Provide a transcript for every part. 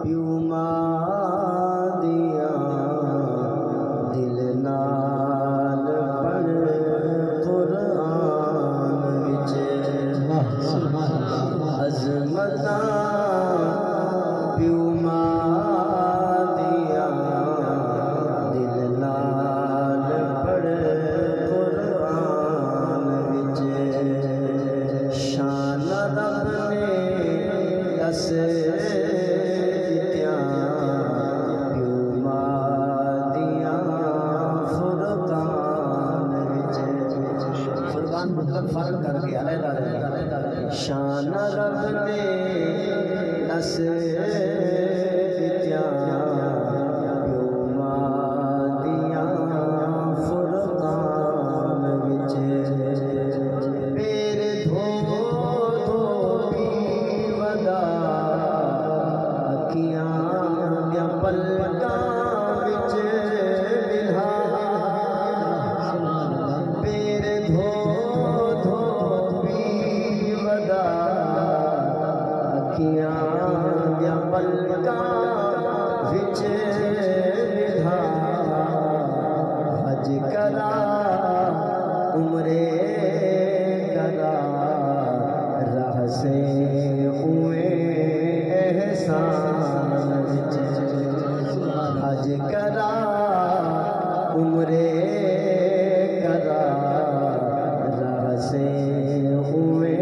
پیو ماں دیا دل نال پڑھ قرآن وچ عظمتاں پیو ماں دیا دل نال پڑھ قرآن وچ شان رب نے دس دتیاں پیو ماں دیا فرقان وچ فرقان مطلب فرق کر کے علیحدہ شان رب نے دس دتیاں پیو ماں دیا فرقان وچ پیر دھو دھو پی ودا اکھیاں دیاں پلکاں وچ بلھا پیر دھو دھو پی ودا اکھیاں دیاں پلکاں وچ بلھا حج کرا عمرے کرا راہ سے ہوئے احسان وچ حج کرا عمرے کرا راہ سے ہوئے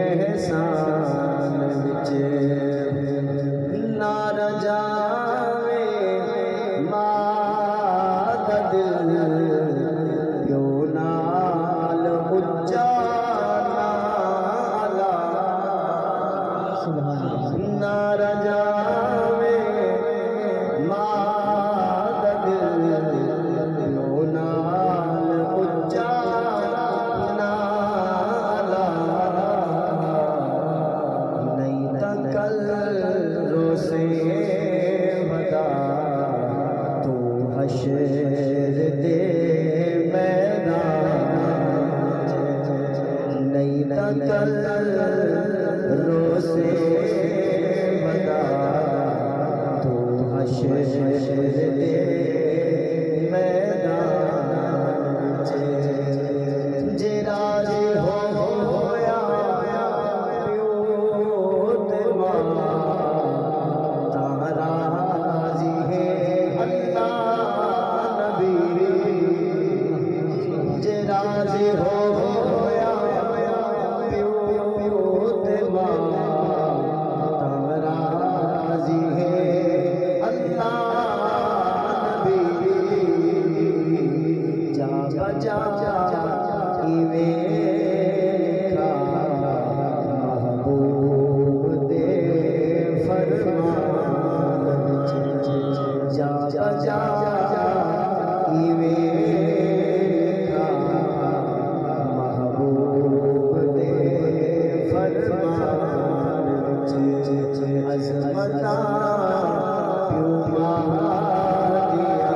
احسان وچ نہ رجاوے ماں دا دل پیو نال اچا نالا نہ رجاوے ماں دا دل پیو نال اچا نالا نہیں تا کل روسے ودا تو حشر دے میدان نہیں تا کل روسے ودا تو حشر دے میدان جے راضی ہویا پیو تے ماں تاں راضی ہے اللہ نبی جے راضی ہویا پیو تے ماں تاں راضی ہے اللہ نبی جا بجا ایویں محبوب دے فرمان وچ جا بجا ایویں محبوب دے فرمان وچ عظمتاں پیو ماں دیا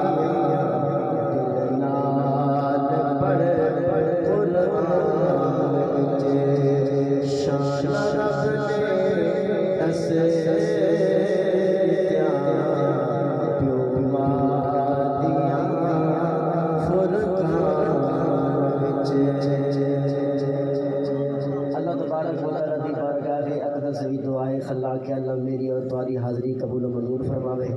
دل نال پڑھ قرآن وچ شان رب نے دس دتیاں پیو ماں دیا فرقان وچ اللہ تبارک و تعالیٰ دی بارگاہ اقدس وی دعائے خلا کہ اللہ میری اور تمہاری حاضری قبول و منظور فرماوے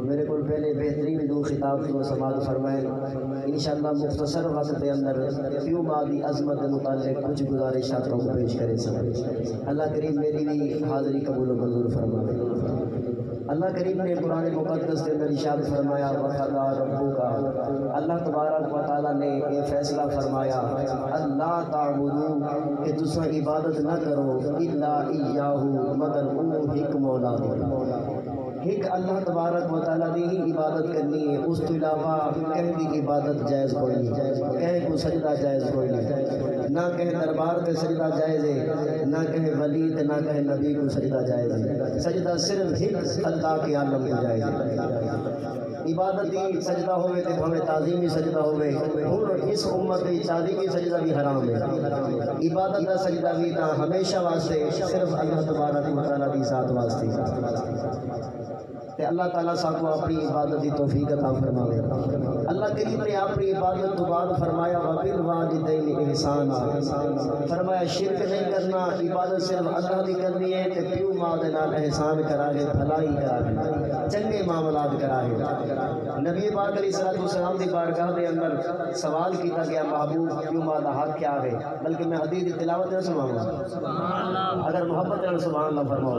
میرے کو پہلے بہترین دو خطاب کو سماعت فرمائے انشاءاللہ مختصر وقت کے اندر پیو ماں دی عظمت کے متعلق کچھ گزارشات کو پیش کرے سب اللہ کریم میری بھی حاضری قبول و منظور فرماوے اللہ کریم نے قرآن مقدس کے اندر ارشاد فرمایا وَقَضَىٰ رَبُّكَ اللہ تبارک و تعالیٰ نے یہ فیصلہ فرمایا اللہ تعبدو کہ تساں عبادت نہ کرو الا ایاہو مگر وہ ایک مولا ایک اللہ تبارک و تعالیٰ نے ہی عبادت کرنی ہے اس کے علاوہ کہیں بھی عبادت جائز کوئی نہیں کہیں کو سجدہ جائز کوئی نہیں نہ کہیں دربار تے سجدہ جائز ہے، نہ کہیں ولی تے نہ کہیں نبی کو سجدہ جائز ہے، سجدہ صرف ہی اللہ کے عالم میں جائز ہے۔ عبادتی سجدہ ہوئے تے ہمیں تعظیمی سجدہ ہوئے، ہن اس امت کی تعظیمی سجدہ بھی حرام ہے، عبادت کا سجدہ بھی نہ ہمیشہ واسطے صرف اللہ تبارک و تعالیٰ کی ذات واسطے۔ کہ اللہ تعالیٰ صاحب کو اپنی عبادت کی توفیق عطا فرمائے۔ اللہ کریم نے اپنی عبادت تو بعد فرمایا وَبِالْوَالِدَيْنِ احسانا، فرمایا شرک نہیں کرنا، عبادت صرف اللہ کی کرنی ہے، کہ پیو ماں دے نال احسان کرا ہے، بھلائی کرا ہے، چنگے معاملات کرا ہے۔ نبی پاک علیہ السلام کی بارگاہ کے اندر سوال کیتا گیا محبوب پیو ماں کا حق کیا ہے، بلکہ میں حدیث کی تلاوت نہ سناؤں گا، اگر محبت ہے سبحان اللہ فرماؤ۔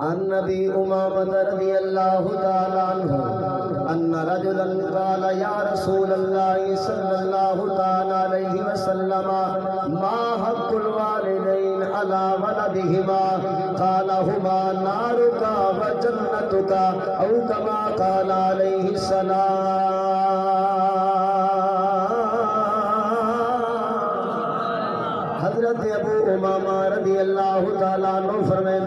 عن نبی امامہ رضی اللہ تعالی عنہ ان رجلا قال یا رسول اللہ صلی اللہ تعالی علیہ وسلم ما حق الوالدین علی ولدہما قال ہما نارک وجنتک او کما قال علیہ السلام۔ حضرت ابو امامہ رضی اللہ تعالیٰ عنہ فرمائے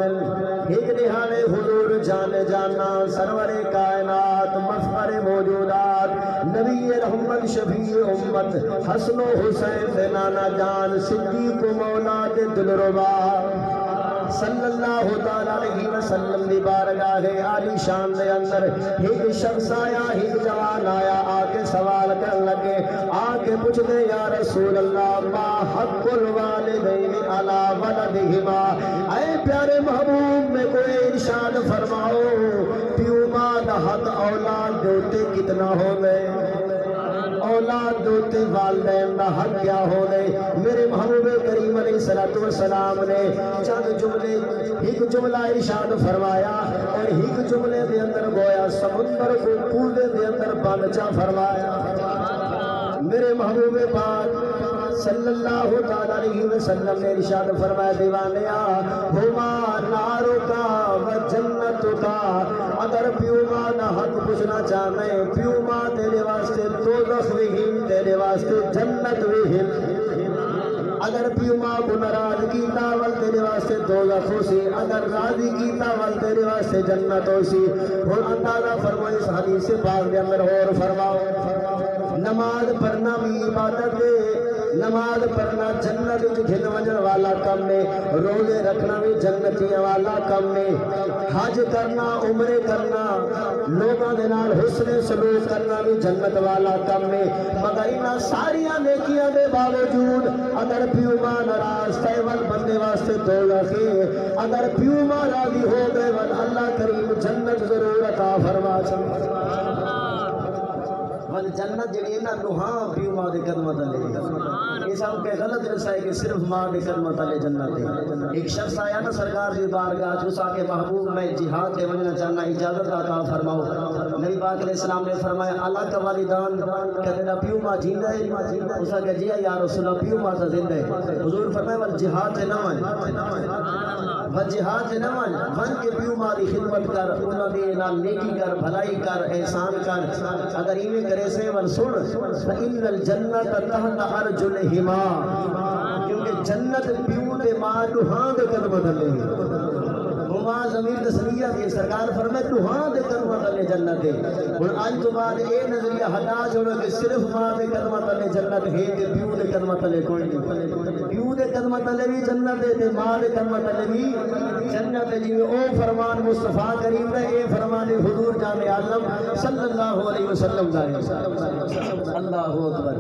ایک نہانے حضور جان جانا سرور کائنات مفخر موجودات نبی رحمت شفیع امت حسن و حسین دے نانا جان صدیق مولا دے دلربا صلی اللہ تعالی علیہ وسلم دی بارگاہ عالی شان دے اندر ایک شخص آیا، ایک جوان آیا، آ کے سوال کرنے لگے، آ کے پوچھ دے یا رسول اللہ ما حق الوالدین علی ولدہما، اے پیارے محبوب میں کوئی ارشاد فرماؤ پیو ماں دا حق اولاد دوتے کتنا ہونے، اولاد دوتے والدین دا حق کیا ہونے۔ میرے محبوب کریم علیہ السلام نے چند جملے ایک جملہ ارشاد فرمایا اور ایک جملے دے اندر گویا سمندر کو پورے دے اندر بانچا فرمایا۔ میرے محبوب پاک صلی اللہ تعالی علیہ وسلم نے ارشاد فرمایا دیوانیا ہما نارو کا و جنت کا، اگر پیو ماں نہ حق پوچھنا چاہنے پیو ماں تیرے واسطے دوزخ بھی ہم، تیرے واسطے جنت بھی ہم، اگر پیو ماں کو ناراض کیتا ول تیرے واسطے دوزخ ہو سی، اگر راضی کیتا ول تیرے واسطے جنت ہو سی۔ اور اندازہ فرمائے اس حدیث پاک دے اندر اور فرماؤ نماز پڑھنا بھی عبادت ہے، نماز پڑھنا جنت وچ گھن وجن والا کم ہے، روزے رکھنا بھی جنتیاں والا کم ہے، حج کرنا عمرے کرنا لوگاں دے نال حسن سلوک کرنا بھی جنت والا کم ہے، مگر انہاں ساریاں نیکیاں دے باوجود اگر پیو ماں ناراض تے ول بندے واسطے دوزخ ہے، اگر پیو ماں راضی ہو گئے ول اللہ کریم جنت ضرور عطا فرما چھے۔ ول جنت جڑی ہے نا نوہاں پیو ماں دے قدماں تلے، یہ سب کے غلط رسائی کہ صرف ماں دے قدماں تلے جنت ہے۔ ایک شخص آیا نا سرکار دی بارگاہ اس آ کے محبوب میں جہاد کے وجنا چاہنا اجازت عطا فرماؤ۔ نبی پاک علیہ السلام نے فرمایا اللہ کا والدان کہ تیرا پیو ماں جیندہ ہے؟ اس نے کہا یا رسول اللہ پیو ماں زندہ ہے۔ حضور فرمایا ول جہاد سے نہ ون، ول جہاد سے نہ ون، ون کے پیو ماں دی خدمت کر، انہاں دی نال نیکی کر، بھلائی کر، احسان کر، اگر ایویں کرے سے ول سن فإن الجنت تحت ارجلہما، کیونکہ جنت پیو دے ماں دوہاں دے قدماں تلے ماں ضمیر تسلیہ دی سرکار فرمائے دوہاں دے قدماں تلے جنت ہے۔ اور آج تو بعد اے نظریہ ہٹا چھوڑو کہ صرف ماں دے قدماں تلے جنت ہے تے پیو دے قدماں تلے کوئی نہیں، پیو دے قدماں تلے بھی جنت ہے تے ماں دے قدماں تلے بھی جنت ہے۔ جی او فرمان مصطفیٰ کریم دے، اے فرمان حضور جان عالم صلی اللہ علیہ وسلم دا ہے۔ اللہ اکبر۔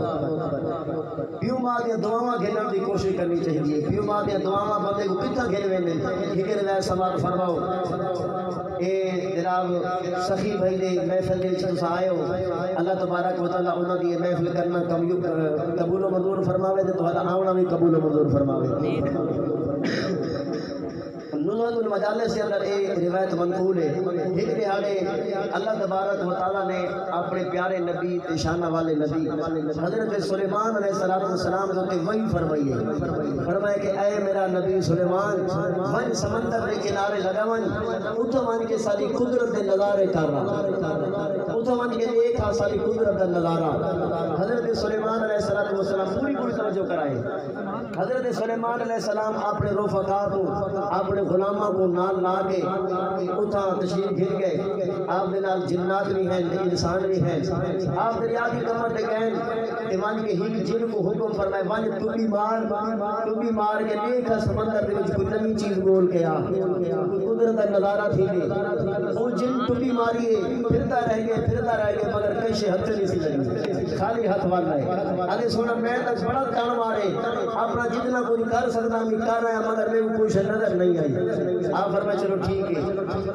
پیو ماں دیا دعاواں گھنن دی کوشش کرنی چاہیے، پیو ماں دیا دعاواں بندے کو کتنا گھن ویندے ٹھیک ہے۔ سوال فرماؤ اے جناب سخی بھائی دے محفل دے وچ آئے ہو، اللہ تبارک و تعالی انہاں دی محفل کرنا قبول و منظور فرماوے تے تہاڈا آونا بھی قبول و منظور فرماوے۔ نزول المجالس کے اندر ایک روایت منقول ہے، ایک دہاڑے اللہ تبارک و تعالیٰ نے اپنے پیارے نبی شانہ والے نبی حضرت سلیمان علیہ السلام کو وحی فرمائی ہے، فرمایا کہ اے میرا نبی سلیمان ون سمندر کے کنارے لگا ون اتو ون کے ساری قدرت دے نظارے کر رہا، اتھا من کے ایک ساری قدرت کا نظارہ حضرت سلیمان علیہ السلام پوری توجہ کرائے حضرت سلیمان علیہ السلام اپنے رفقا کو اپنے غلامہ کو نال لا کے اتھا تشریف گھر گئے آپ دے نال جنات بھی ہیں انسان بھی ہیں آپ دریا کی کمر دے گئے ایمان کے ہی جن کو حکم فرمائے وان تو بھی مار کے نیکھا سمندر دے وچ کوئی نئی چیز بول کے آ قدرت کا نظارہ تھی گئے وہ جن تو بھی ماری پھرتا رہ گئے مگر کیسے ہتھ نہیں سی لگی خالی ہاتھ والا ہے آگے سونا میں تک بڑا کام مارے اپنا جتنا کوئی کر سکتا ہمیں کر رہا ہے مگر میں وہ کوئی نظر نہیں آئی آپ فرمائے چلو ٹھیک ہے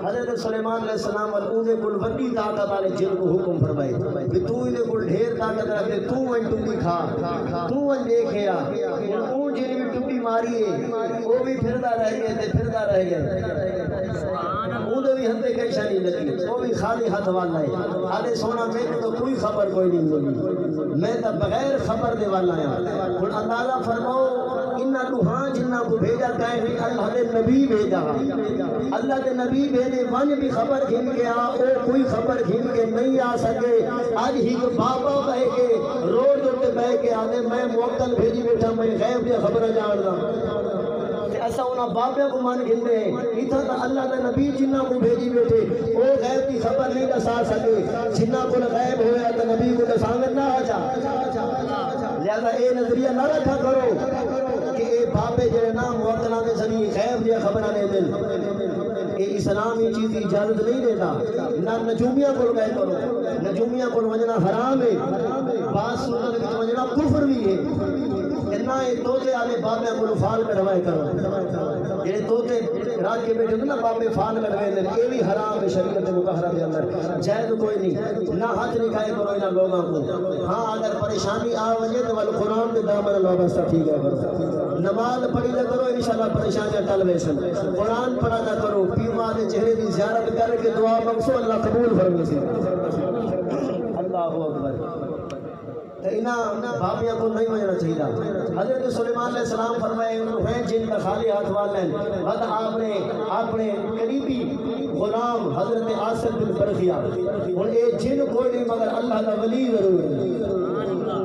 حضرت سلیمان علیہ السلام والے کل وڈی طاقت والے جن کو حکم فرمائے کہ تو انہیں کل ڈھیر طاقت رکھے تو ان ٹوپی کھا تو ان دیکھیا اون جن بھی ٹوپی ماری ہے وہ بھی پھرتا رہ گئے وہ بھی ہم کیسا نہیں لگی وہ بھی خالی ہاتھ والا ہے آگے سونا میں تو کوئی خبر کوئی نہیں لگی میں تو بغیر خبر دے والا ہے اور اندازہ فرماؤ انہاں تو ہاں جنہاں کو بھیجا کہے ہیں اللہ دے نبی بھیجا اللہ دے نبی بھیجے ون بھی خبر گھن گیا او کوئی خبر گھن کے نہیں آ سکے آج ہی کو بابا بہ کے روڈ تے بہ کے آنے میں موکل بھیجی بیٹھا میں غیب دی خبر جاندا ایسا انہاں بابے کو مان گھندے اتھا تا اللہ دے نبی جنہاں کو بھیجی بیٹھے وہ غیب کی خبر نہیں دسا سکے جنہاں کو غیب ہویا تو نبی کو دسانگت نہ آجا لہذا اے نظریہ نہ رکھا کرو کہ اے بابے جڑے نا موکلہ دے سنی غیب دیا خبرہ دے دل اے اسلام یہ چیز اجازت نہیں دیتا نہ نجومیہ کو گئے کرو نجومیہ کو وجنا حرام ہے بعض صورت میں وجنا کفر بھی ہے اتنا یہ توتے آلے بابے کو فال کروائے کرو یہ توتے رات کے بیٹھے نا بابے فال کروائے دیں یہ بھی حرام ہے شریعت مطہرہ کے اندر جائز کوئی نہیں نہ ہاتھ نکھائے کرو انہاں لوگوں کو ہاں اگر پریشانی آ وجے تو قرآن کے دامن وابستہ ٹھیک ہے کرو نماز پڑھی نہ کرو انشاءاللہ پریشانیاں ٹل ویسن قرآن پڑھا نہ کرو پیر ماں دے چہرے کی زیارت کر کے دعا مانگو اللہ قبول فرمائے سے اللہ اکبر تو انہاں بابیاں کو نہیں ہونا چاہیے حضرت سلیمان علیہ السلام فرمائے ہیں جن کا خالی ہاتھ والن بعد آپ نے اپنے قریبی غلام حضرت آصف بن برخیہ اور اے جن کوئی نہیں مگر اللہ کا ولی ضرور ہے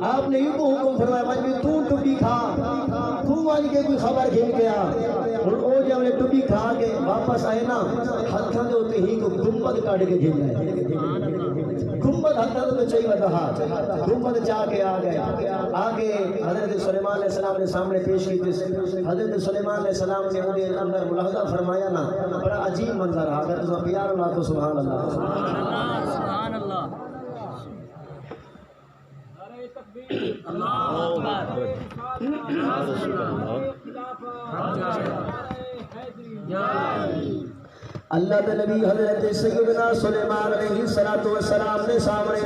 آپ نے یہ کو حکم فرمایا مجھے تو ٹوپی کھا تو والی کے کوئی خبر گھن گیا اور وہ جب نے ٹوپی کھا کے واپس آئے نا ہتھاں دے ہوتے ہی کو گنبد کاٹ کے گھن گئے گنبد ہتھاں دے چاہیے رہا گنبد جا کے آ گئے آگے حضرت سلیمان علیہ السلام نے سامنے پیش کی حضرت سلیمان علیہ السلام نے انہیں اندر ملاحظہ فرمایا نا بڑا عجیب منظر ہے اگر تو پیار اللہ تو سبحان اللہ سبحان اللہ اللہ کے نبی حضرت سیدنا سلیمان علیہ السلام نے سامنے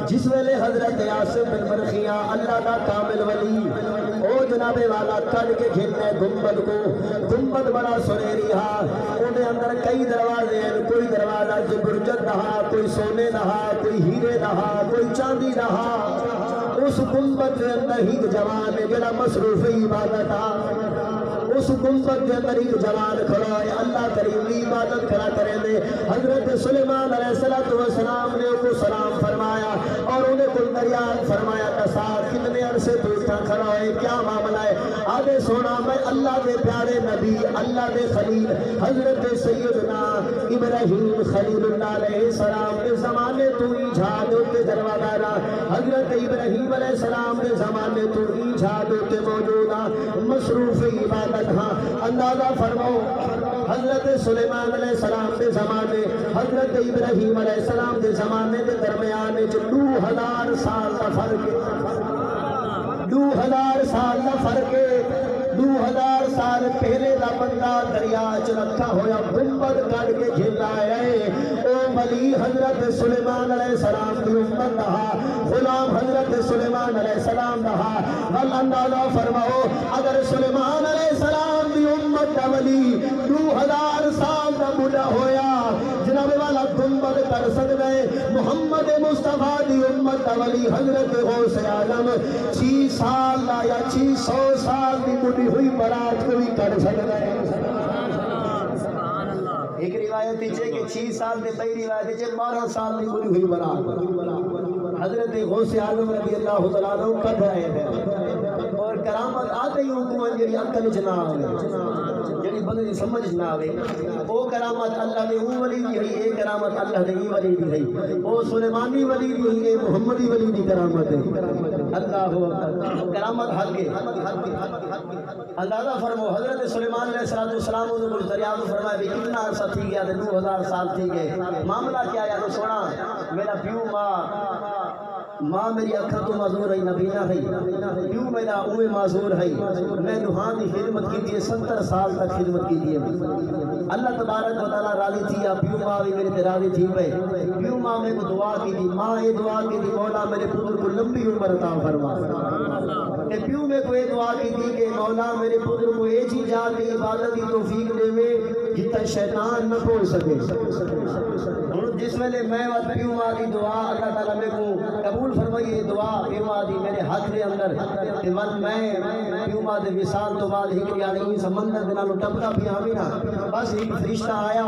جس ویلے حضرت آصف بن برخیہ اللہ کا کامل ولی او جناب والا کل کے گھننے گنبد کو گنبد بڑا سنہری ہا انہیں اندر کئی دروازے ہیں کوئی دروازہ زبرجد رہا کوئی سونے رہا کوئی ہیرے رہا کوئی چاندی رہا اس گنبد کے اندر ہی جوان میں جڑا مصروف عبادت تھا اس گنبد کے اندر ایک جوان کھڑا ہے اللہ کریم کی عبادت کرا کریں دے حضرت سلیمان علیہ السلام نے کو سلام فرمایا اور انہیں کل دریان فرمایا کسا کتنے عرصے دوستا کھڑا ہے کیا معاملہ ہے آگے سونا میں اللہ کے پیارے نبی اللہ کے خلیل حضرت سیدنا ابراہیم خلیل اللہ علیہ السلام کے زمانے تو ایجاد ہوتے دروازہ حضرت ابراہیم علیہ السلام کے زمانے تو ایجاد ہوتے موجودہ مصروف عبادت ہاں اندازہ فرماؤ حضرت سلیمان علیہ السلام کے زمانے حضرت ابراہیم علیہ السلام کے زمانے کے درمیان 2000 سال کا فرق 2000 سال کا فرق 2000 سال پہلے دا بندہ دریا چ رکھا ہویا گنبد کٹ کے جھیلا ہے او ولی حضرت سلیمان علیہ السلام کی امت رہا غلام حضرت سلیمان علیہ السلام رہا بل اندازہ فرماؤ اگر سلیمان علیہ السلام کی امت کا ولی 2000 سال کا بڑھا ہویا جناب والا گنبد کر سکتا ہے محمد مصطفیٰ کی امت کا ولی حضرت غوث اعظم 6 سال یا 600 سال کی بڑھی ہوئی برات کو بھی کر سکتا ہے ایک روایت ہے کہ 6 سال دے پہلی روایت ہے 12 سال دی پوری ہوئی برات حضرت غوث اعظم رضی اللہ تعالیٰ عنہ قد آئے ہیں اور کرامت آتے ہی حکومت جڑی عقل چ نہ آوے جڑی بندے دی سمجھ نہ آوے او کرامت اللہ نے او ولی دی ہے اے کرامت اللہ نے ای ولی دی ہے او سلیمانی ولی دی ہے اے محمدی ولی دی کرامت ہے اللہ اکبر کرامت حق ہے اندازہ فرمو حضرت سلیمان علیہ السلام کو دریا میں فرمایا بھی کتنا عرصہ تھی گیا 2000 سال تھی گئے معاملہ کیا ہے تو سونا میرا پیو ماں میری اکھاں تو معذور ہے نبینا ہے پیو میرا اوے معذور ہے میں نوحان کی خدمت کی تھی 70 سال تک خدمت کی تھی اللہ تبارک و تعالیٰ راضی تھی یا پیو ماں بھی میرے تے راضی تھی پہ پیو ماں میں کو دعا کی تھی ماں یہ دعا کی تھی مولا میرے پتر کو لمبی عمر عطا فرما کہ پیو میں کو یہ دعا کی تھی کہ مولا میرے پتر کو یہ چیز کی عبادت کی توفیق دے میں جتا شیطان نہ پہنچ سکے جس میں میں پیو ماں دی دعا اللہ تعالیٰ میں کو قبول فرمائی یہ دعا پیو ماں دی میرے ہاتھ دے اندر کہ من میں پیو ماں دے وصال تو بعد ہی یعنی سمندر دے نالوں ٹپدا پیا بھی نہ بس ایک فرشتہ آیا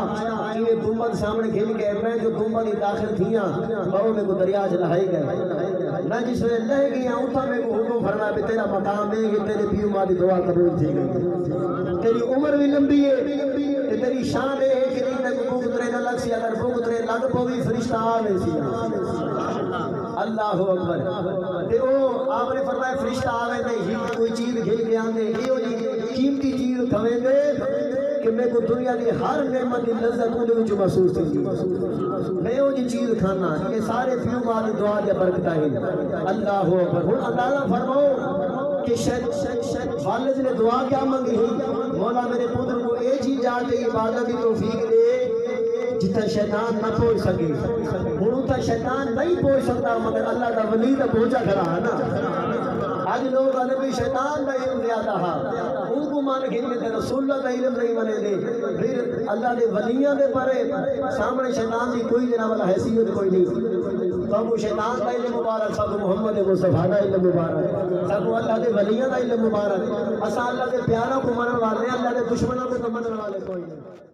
کہ گنبد سامنے کھل کے میں جو گنبد ہی داخل تھیاں بہو میں کو دریا چ لہائی گئے میں جس میں لہ گیا اتھا میں کو حکم فرمایا کہ تیرا مقام ہے کہ تیرے پیو ماں دی دعا قبول تھی گئی تیری عمر بھی لمبی ہے تیری شان ہے کہ نہیں کو بھوکترے نہ لگ سی اگر بھوکترے لگ پو بھی فرشتہ آوے سی اللہ اکبر تے او آپ نے فرمایا فرشتہ آوے تے ہی کوئی چیز گھل کے آندے ایو جی قیمتی چیز کھویں گے کہ میں کو دنیا دی ہر نعمت دی لذت اون وچ محسوس تھی میں او جی چیز کھانا یہ سارے پیو ماں دی دعا دی برکت ہے اللہ اکبر ہن اندازہ فرماؤ کہ والد نے دعا کیا مانگی ہے مولا میرے پتر کو اے چیز جا کے عبادت کی توفیق دے جتا شیطان نہ پہنچ سکے ہوں تا شیطان نہیں پہنچ سکتا مگر اللہ کا ولی تو پہنچا کھڑا ہے نا آج لوگ آنے بھی شیطان کا علم زیادہ ہے ان کو مان گھن کے رسول اللہ کا علم نہیں بنے دے پھر اللہ دے ولیاں دے پرے سامنے شیطان کی کوئی جناب والا حیثیت کوئی نہیں تو ابو شیطان کا علم مبارک سب محمد مصطفیٰ کا علم مبارک سب اللہ دے ولیاں کا علم مبارک اسا اللہ دے پیاروں کو منن والے اللہ دے دشمنوں کو تو منن والے کوئی نہیں